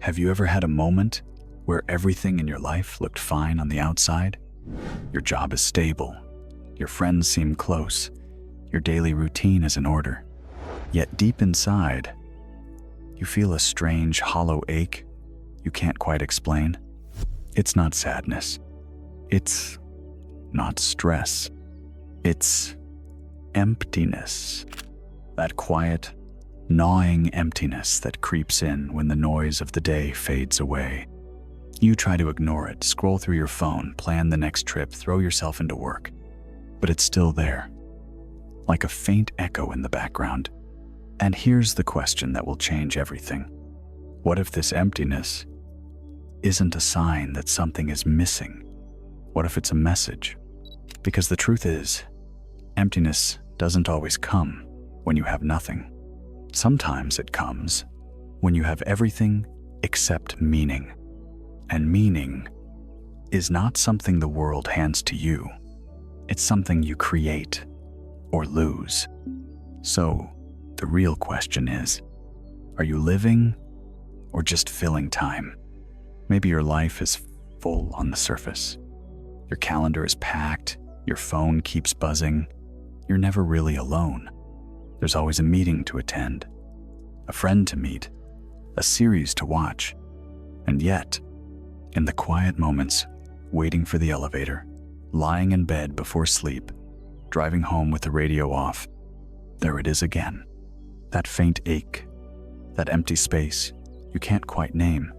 Have you ever had a moment where everything in your life looked fine on the outside? Your job is stable, your friends seem close, your daily routine is in order. Yet deep inside, you feel a strange, hollow ache you can't quite explain. It's not sadness. It's not stress. It's emptiness. That quiet, gnawing emptiness that creeps in when the noise of the day fades away. You try to ignore it, scroll through your phone, plan the next trip, throw yourself into work. But it's still there, like a faint echo in the background. And here's the question that will change everything. What if this emptiness isn't a sign that something is missing? What if it's a message? Because the truth is, emptiness doesn't always come when you have nothing. Sometimes it comes when you have everything except meaning. And meaning is not something the world hands to you. It's something you create or lose. So, the real question is, are you living or just filling time? Maybe your life is full on the surface. Your calendar is packed, your phone keeps buzzing. You're never really alone. There's always a meeting to attend, a friend to meet, a series to watch. And yet, in the quiet moments, waiting for the elevator, lying in bed before sleep, driving home with the radio off, there it is again. That faint ache, that empty space you can't quite name.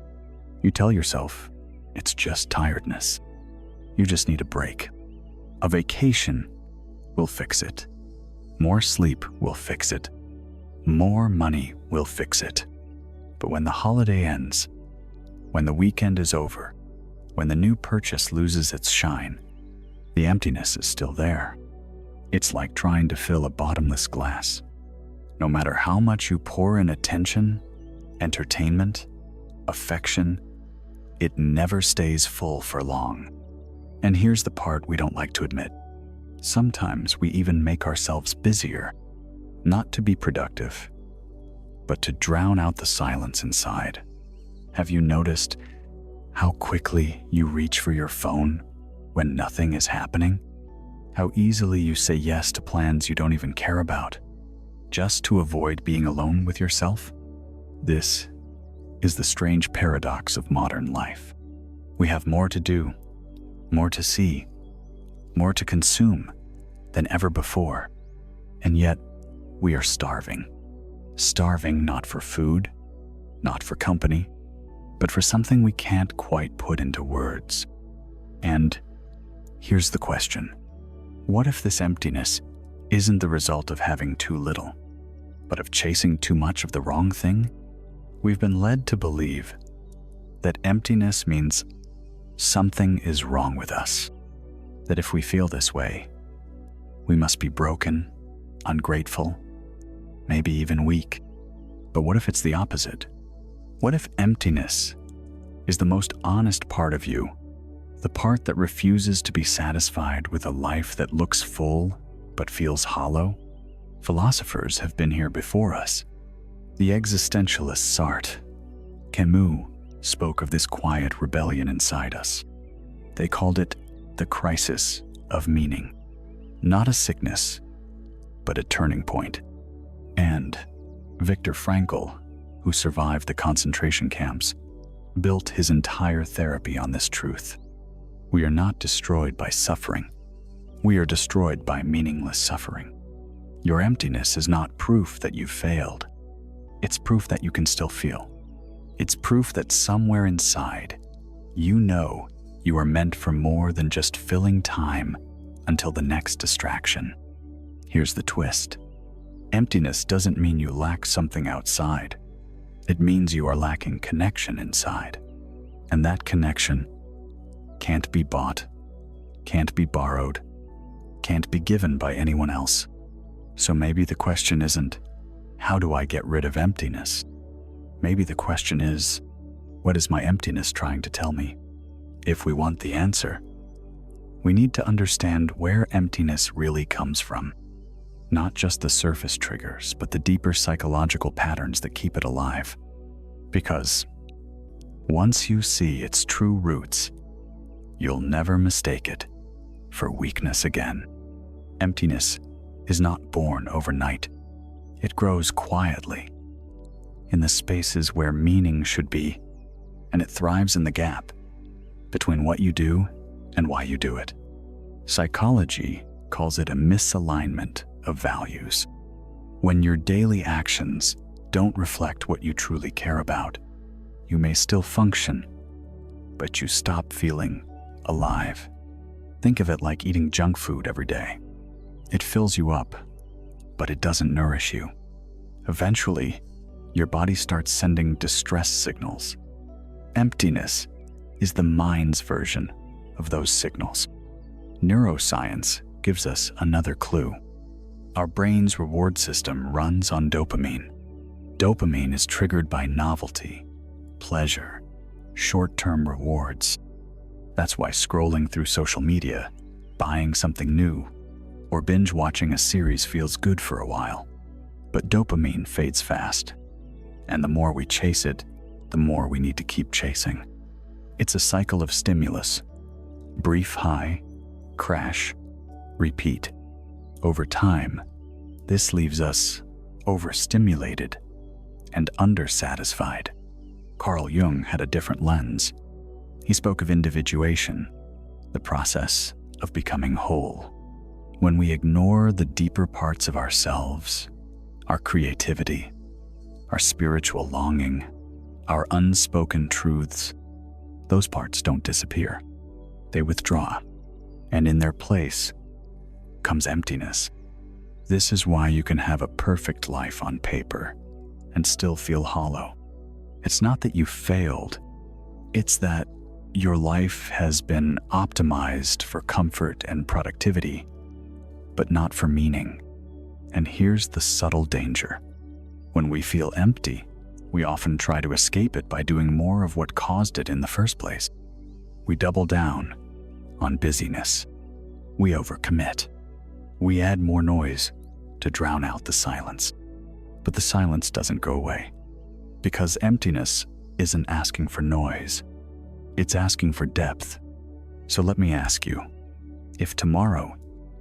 You tell yourself, it's just tiredness. You just need a break. A vacation will fix it. More sleep will fix it. More money will fix it. But when the holiday ends, when the weekend is over, when the new purchase loses its shine, the emptiness is still there. It's like trying to fill a bottomless glass. No matter how much you pour in attention, entertainment, affection, it never stays full for long. And here's the part we don't like to admit. Sometimes we even make ourselves busier, not to be productive, but to drown out the silence inside. Have you noticed how quickly you reach for your phone when nothing is happening? How easily you say yes to plans you don't even care about, just to avoid being alone with yourself? This is the strange paradox of modern life. We have more to do, more to see, more to consume than ever before, and yet we are starving. Starving not for food, not for company, but for something we can't quite put into words. And here's the question. What if this emptiness isn't the result of having too little, but of chasing too much of the wrong thing? We've been led to believe that emptiness means something is wrong with us, that if we feel this way, we must be broken, ungrateful, maybe even weak. But what if it's the opposite? What if emptiness is the most honest part of you, the part that refuses to be satisfied with a life that looks full but feels hollow? Philosophers have been here before us. The existentialist Sartre, Camus spoke of this quiet rebellion inside us. They called it the crisis of meaning. Not a sickness, but a turning point. And Viktor Frankl, who survived the concentration camps, built his entire therapy on this truth. We are not destroyed by suffering. We are destroyed by meaningless suffering. Your emptiness is not proof that you've failed. It's proof that you can still feel. It's proof that somewhere inside, you know you are meant for more than just filling time until the next distraction. Here's the twist. Emptiness doesn't mean you lack something outside. It means you are lacking connection inside. And that connection can't be bought, can't be borrowed, can't be given by anyone else. So maybe the question isn't, how do I get rid of emptiness? Maybe the question is, what is my emptiness trying to tell me? If we want the answer, we need to understand where emptiness really comes from. Not just the surface triggers, but the deeper psychological patterns that keep it alive. Because Once you see its true roots, you'll never mistake it for weakness again. Emptiness is not born overnight. It grows quietly, in the spaces where meaning should be, and it thrives in the gap between what you do and why you do it. Psychology calls it a misalignment of values. When your daily actions don't reflect what you truly care about, you may still function, but you stop feeling alive. Think of it like eating junk food every day. It fills you up, but it doesn't nourish you. Eventually, your body starts sending distress signals. Emptiness is the mind's version of those signals. Neuroscience gives us another clue. Our brain's reward system runs on dopamine. Dopamine is triggered by novelty, pleasure, short-term rewards. That's why scrolling through social media, buying something new, or binge-watching a series feels good for a while. But dopamine fades fast, and the more we chase it, the more we need to keep chasing. It's a cycle of stimulus. Brief high, crash, repeat. Over time, this leaves us overstimulated and undersatisfied. Carl Jung had a different lens. He spoke of individuation, the process of becoming whole. When we ignore the deeper parts of ourselves, our creativity, our spiritual longing, our unspoken truths, those parts don't disappear. They withdraw, and in their place comes emptiness. This is why you can have a perfect life on paper and still feel hollow. It's not that you failed, it's that your life has been optimized for comfort and productivity, but not for meaning. And here's the subtle danger. When we feel empty, we often try to escape it by doing more of what caused it in the first place. We double down on busyness. We overcommit. We add more noise to drown out the silence. But the silence doesn't go away, because emptiness isn't asking for noise. It's asking for depth. So let me ask you, if tomorrow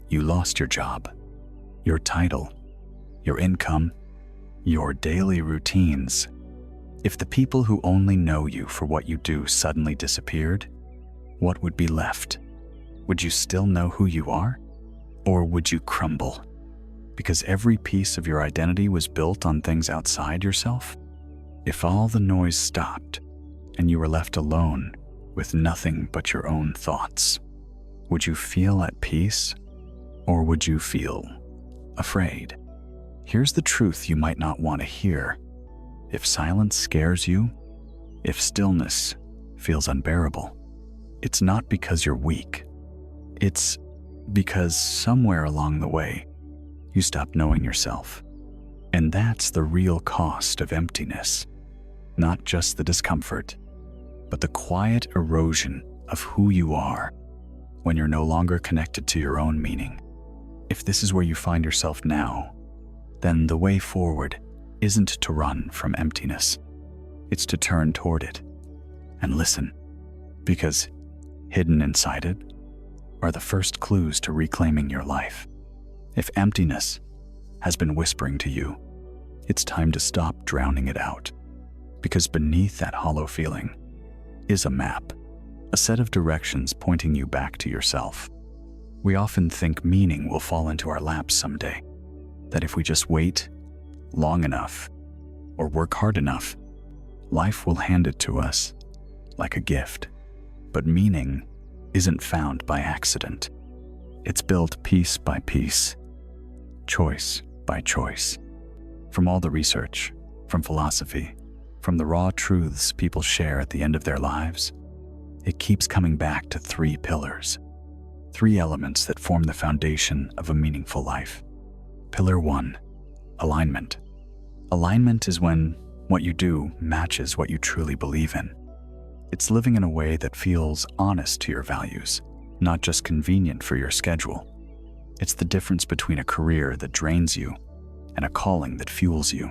you lost your job, your title, your income, your daily routines, if the people who only know you for what you do suddenly disappeared, what would be left? Would you still know who you are? Or would you crumble? Because every piece of your identity was built on things outside yourself? If all the noise stopped and you were left alone with nothing but your own thoughts, would you feel at peace? Or would you feel afraid? Here's the truth you might not want to hear. If silence scares you, if stillness feels unbearable, it's not because you're weak. It's because somewhere along the way, you stopped knowing yourself. And that's the real cost of emptiness. Not just the discomfort, but the quiet erosion of who you are when you're no longer connected to your own meaning. If this is where you find yourself now, then the way forward isn't to run from emptiness. It's to turn toward it and listen, because hidden inside it are the first clues to reclaiming your life. If emptiness has been whispering to you, it's time to stop drowning it out, because beneath that hollow feeling is a map, a set of directions pointing you back to yourself. We often think meaning will fall into our laps someday, that if we just wait long enough or work hard enough, life will hand it to us like a gift. But meaning isn't found by accident. It's built piece by piece, choice by choice. From all the research, from philosophy, from the raw truths people share at the end of their lives, it keeps coming back to three pillars, three elements that form the foundation of a meaningful life. Pillar 1, alignment. Alignment is when what you do matches what you truly believe in. It's living in a way that feels honest to your values, not just convenient for your schedule. It's the difference between a career that drains you and a calling that fuels you.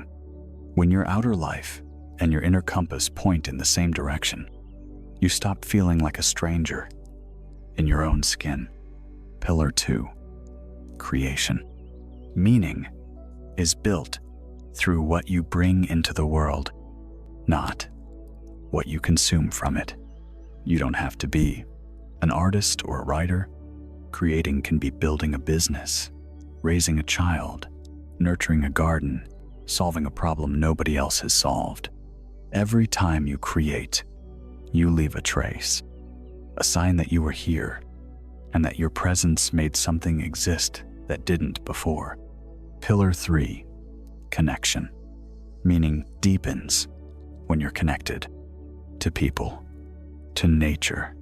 When your outer life and your inner compass point in the same direction. You stop feeling like a stranger in your own skin. Pillar 2, creation. Meaning is built through what you bring into the world, not what you consume from it. You don't have to be an artist or a writer. Creating can be building a business, raising a child, nurturing a garden, solving a problem nobody else has solved. Every time you create, you leave a trace, a sign that you were here and that your presence made something exist that didn't before. Pillar 3, connection. Meaning deepens when you're connected to people, to nature,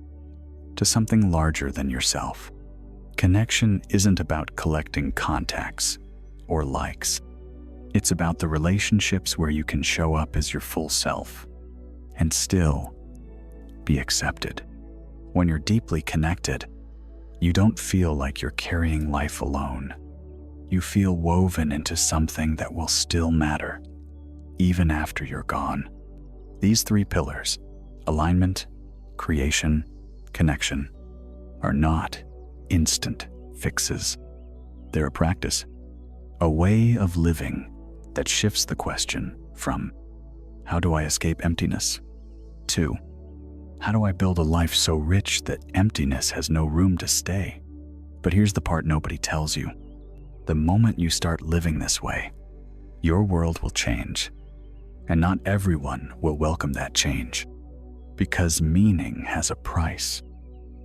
to something larger than yourself. Connection isn't about collecting contacts or likes. It's about the relationships where you can show up as your full self and still be accepted. When you're deeply connected, you don't feel like you're carrying life alone. You feel woven into something that will still matter, even after you're gone. These 3 pillars, alignment, creation, connection, are not instant fixes. They're a practice, a way of living that shifts the question from, how do I escape emptiness? To, how do I build a life so rich that emptiness has no room to stay? But here's the part nobody tells you. The moment you start living this way, your world will change. And not everyone will welcome that change, because meaning has a price.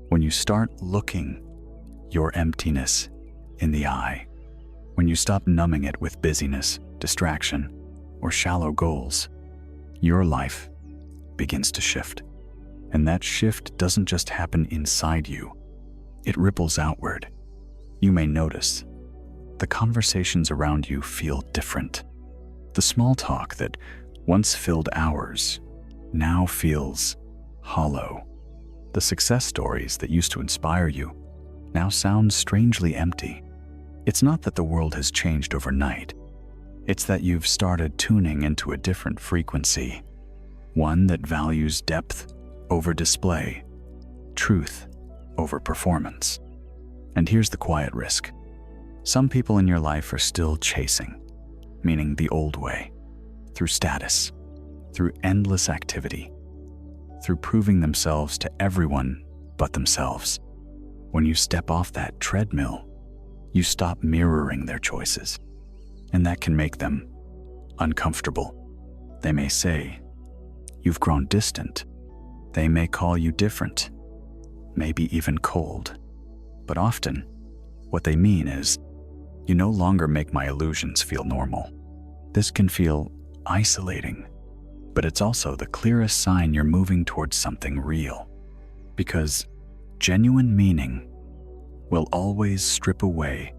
When you start looking your emptiness in the eye, when you stop numbing it with busyness, distraction, or shallow goals, your life begins to shift. And that shift doesn't just happen inside you, it ripples outward. You may notice the conversations around you feel different. The small talk that once filled hours now feels hollow. The success stories that used to inspire you now sound strangely empty. It's not that the world has changed overnight. It's that you've started tuning into a different frequency, one that values depth over display, truth over performance. And here's the quiet risk. Some people in your life are still chasing, meaning the old way, through status, through endless activity, through proving themselves to everyone but themselves. When you step off that treadmill, you stop mirroring their choices, and that can make them uncomfortable. They may say, you've grown distant. They may call you different, maybe even cold. But often, what they mean is, you no longer make my illusions feel normal. This can feel isolating, but it's also the clearest sign you're moving towards something real. Because genuine meaning will always strip away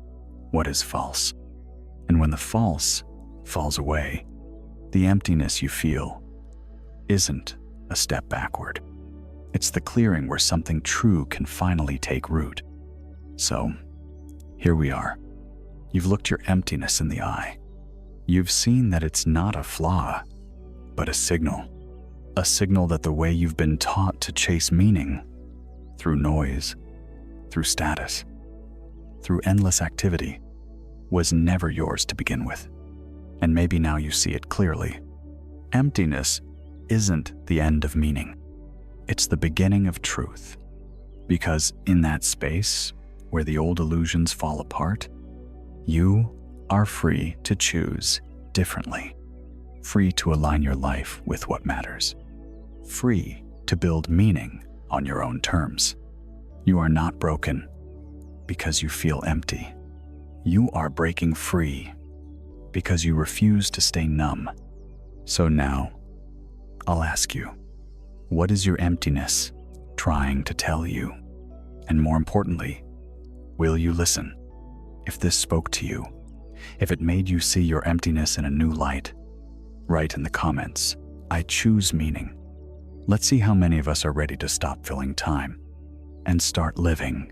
what is false. And when the false falls away, the emptiness you feel isn't a step backward. It's the clearing where something true can finally take root. So, here we are. You've looked your emptiness in the eye. You've seen that it's not a flaw, but a signal. A signal that the way you've been taught to chase meaning, through noise, through status, through endless activity, was never yours to begin with. And maybe now you see it clearly. Emptiness isn't the end of meaning. It's the beginning of truth. Because in that space, where the old illusions fall apart, you are free to choose differently. Free to align your life with what matters. Free to build meaning on your own terms. You are not broken because you feel empty. You are breaking free because you refuse to stay numb. So now, I'll ask you, what is your emptiness trying to tell you? And more importantly, will you listen? If this spoke to you, if it made you see your emptiness in a new light, write in the comments, I choose meaning. Let's see how many of us are ready to stop filling time and start living